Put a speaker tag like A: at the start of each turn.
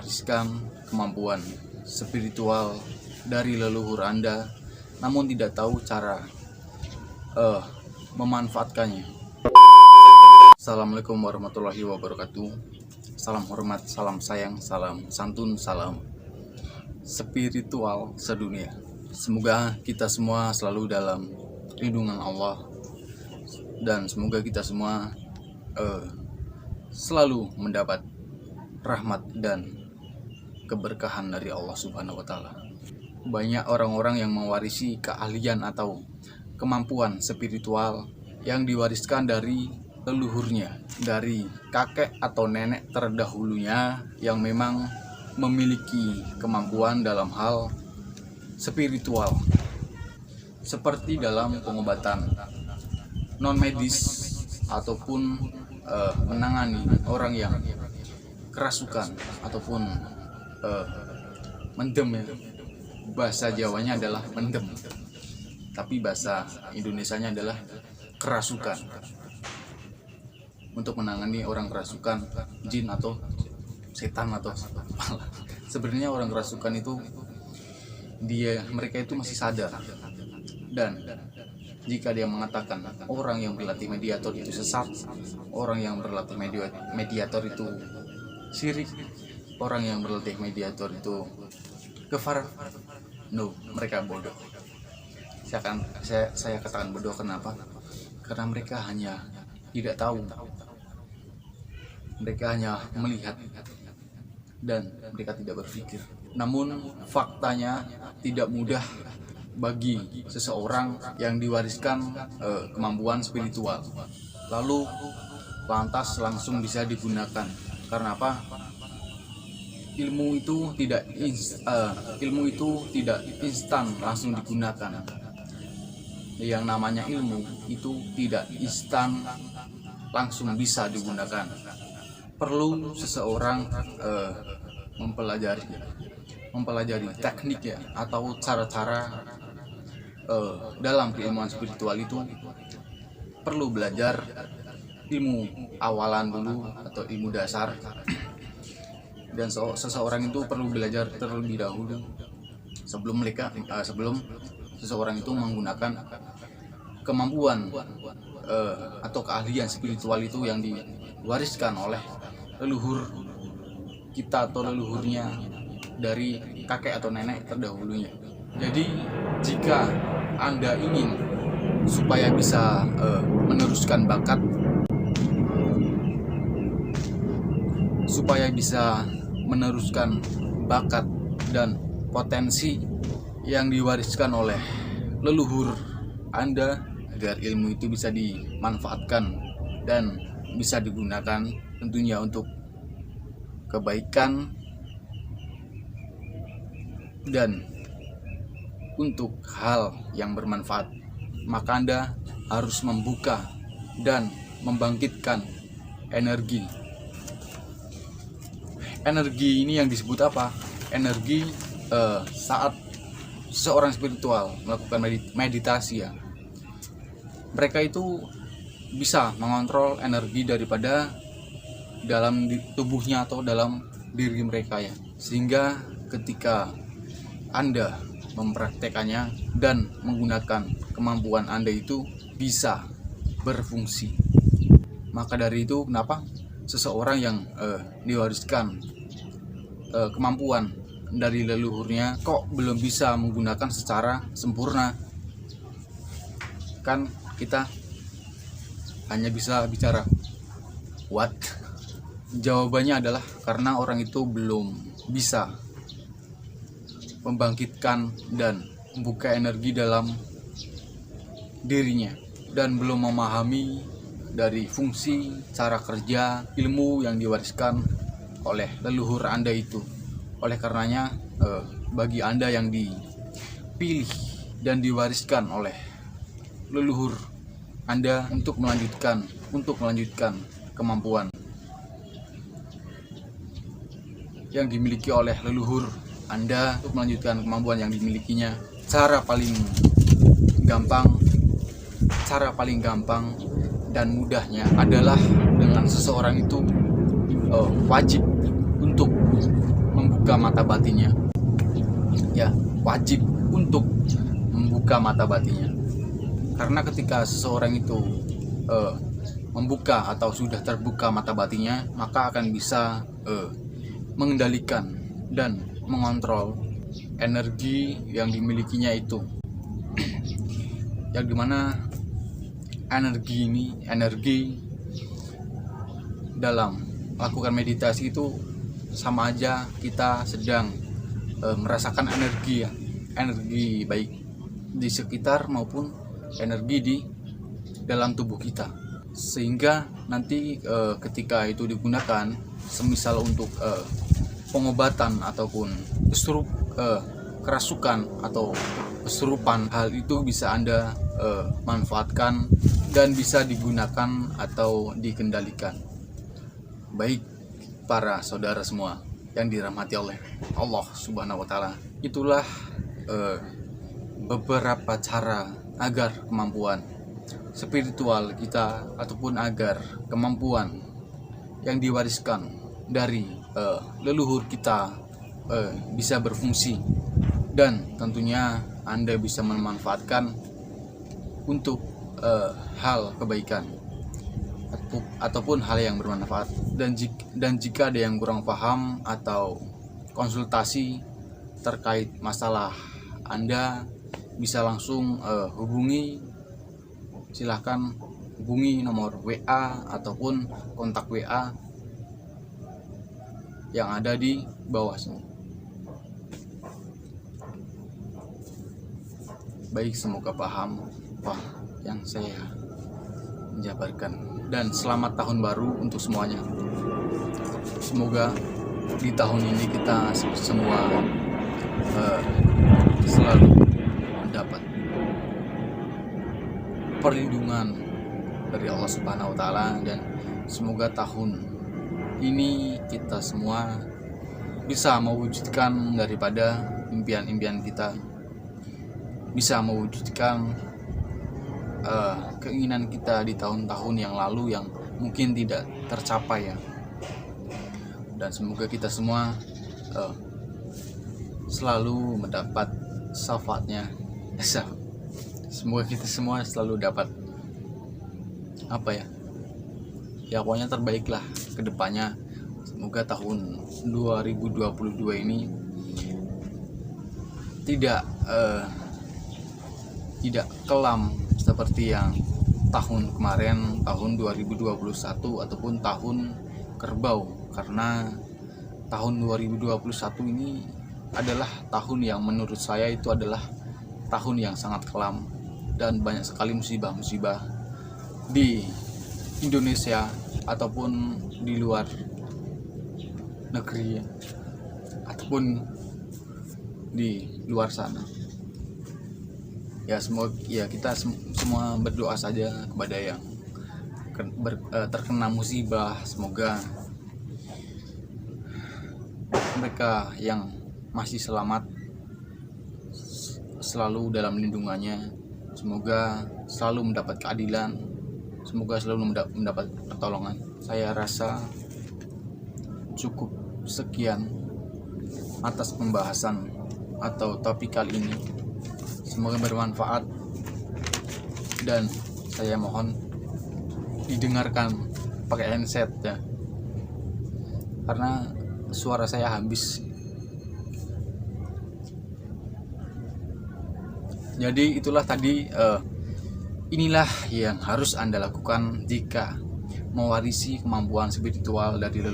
A: mewariskan kemampuan spiritual dari leluhur Anda, namun tidak tahu cara memanfaatkannya. Assalamualaikum warahmatullahi wabarakatuh. Salam hormat, salam sayang, salam santun, salam spiritual sedunia. Semoga kita semua selalu dalam lindungan Allah, dan semoga kita semua selalu mendapat rahmat dan keberkahan dari Allah Subhanahu wa Ta'ala. Banyak orang-orang yang mewarisi keahlian atau kemampuan spiritual yang diwariskan dari leluhurnya, dari kakek atau nenek terdahulunya yang memang memiliki kemampuan dalam hal spiritual, seperti dalam pengobatan non medis ataupun menangani orang yang kerasukan ataupun mendem, ya. Bahasa Jawanya adalah mendem, tapi bahasa Indonesianya adalah kerasukan. Untuk menangani orang kerasukan, jin atau setan atau apalah. Sebenarnya orang kerasukan itu mereka itu masih sadar, dan jika dia mengatakan orang yang berlatih mediator itu sesat, orang yang berlatih mediator itu syirik, orang yang berlatih mediator itu kafir, no, mereka bodoh. Saya katakan bodoh, kenapa? Karena mereka hanya tidak tahu, mereka hanya melihat dan mereka tidak berpikir. Namun faktanya tidak mudah bagi seseorang yang diwariskan kemampuan spiritual lalu lantas langsung bisa digunakan. Karena apa? Ilmu itu tidak instan langsung digunakan. Yang namanya ilmu itu tidak instan langsung bisa digunakan. Perlu seseorang mempelajari teknik, ya, atau cara-cara dalam keilmuan spiritual itu. Perlu belajar ilmu awalan dulu atau ilmu dasar, dan seseorang itu perlu belajar terlebih dahulu sebelum seseorang itu menggunakan kemampuan atau keahlian spiritual itu yang diwariskan oleh leluhur kita atau leluhurnya dari kakek atau nenek terdahulunya. Jadi jika Anda ingin supaya bisa meneruskan bakat, dan potensi yang diwariskan oleh leluhur Anda, agar ilmu itu bisa dimanfaatkan dan bisa digunakan tentunya untuk kebaikan dan untuk hal yang bermanfaat, maka Anda harus membuka dan membangkitkan energi. Energi ini yang disebut apa? Energi saat seseorang spiritual melakukan meditasi, ya. Mereka itu bisa mengontrol energi daripada dalam tubuhnya atau dalam diri mereka, ya. Sehingga ketika Anda mempraktekannya dan menggunakan kemampuan Anda itu bisa berfungsi. Maka dari itu kenapa seseorang yang diwariskan kemampuan dari leluhurnya kok belum bisa menggunakan secara sempurna? Kan kita hanya bisa bicara what? Jawabannya adalah karena orang itu belum bisa membangkitkan dan membuka energi dalam dirinya, dan belum memahami dari fungsi, cara kerja, ilmu yang diwariskan oleh leluhur Anda itu. Oleh karenanya bagi Anda yang dipilih dan diwariskan oleh leluhur Anda untuk melanjutkan kemampuan yang dimiliki oleh leluhur Anda, untuk melanjutkan kemampuan yang dimilikinya, cara paling gampang dan mudahnya adalah dengan seseorang itu wajib untuk membuka mata batinnya. Ya, wajib untuk membuka mata batinnya. Karena ketika seseorang itu membuka atau sudah terbuka mata batinnya, maka akan bisa mengendalikan dan mengontrol energi yang dimilikinya itu. Yang dimana energi dalam melakukan meditasi itu sama aja kita sedang merasakan energi baik di sekitar maupun energi di dalam tubuh kita, sehingga nanti ketika itu digunakan semisal untuk pengobatan ataupun kerasukan atau kesurupan, hal itu bisa Anda manfaatkan dan bisa digunakan atau dikendalikan. Baik para saudara semua yang dirahmati oleh Allah Subhanahu wa Ta'ala, itulah beberapa cara agar kemampuan spiritual kita ataupun agar kemampuan yang diwariskan dari leluhur kita bisa berfungsi, dan tentunya Anda bisa memanfaatkan untuk hal kebaikan ataupun hal yang bermanfaat. Dan jika ada yang kurang paham atau konsultasi terkait masalah, Anda bisa langsung silahkan hubungi nomor WA ataupun kontak WA yang ada di bawah sini. Baik, semoga paham apa yang saya jabarkan, dan selamat tahun baru untuk semuanya. Semoga di tahun ini kita semua selalu mendapat perlindungan dari Allah Subhanahu wa Ta'ala, dan semoga tahun ini kita semua bisa mewujudkan daripada impian-impian kita, bisa mewujudkan keinginan kita di tahun-tahun yang lalu yang mungkin tidak tercapai ya. Dan semoga kita semua selalu mendapat syafaatnya. Semoga kita semua selalu dapat ya pokoknya terbaik lah ke depannya. Semoga tahun 2022 ini tidak kelam seperti yang tahun kemarin, tahun 2021 ataupun tahun kerbau, karena tahun 2021 ini adalah tahun yang menurut saya itu adalah tahun yang sangat kelam, dan banyak sekali musibah-musibah di Indonesia ataupun di luar negeri ataupun di luar sana. Ya semoga kita semua berdoa saja kepada yang terkena musibah, semoga mereka yang masih selamat selalu dalam lindungannya, semoga selalu mendapat keadilan, semoga selalu mendapat pertolongan. Saya rasa cukup sekian atas pembahasan atau topik kali ini. Semoga bermanfaat, dan saya mohon didengarkan pakai handset ya, karena suara saya habis. Jadi itulah tadi, inilah yang harus Anda lakukan jika mewarisi kemampuan spiritual dari leluhur.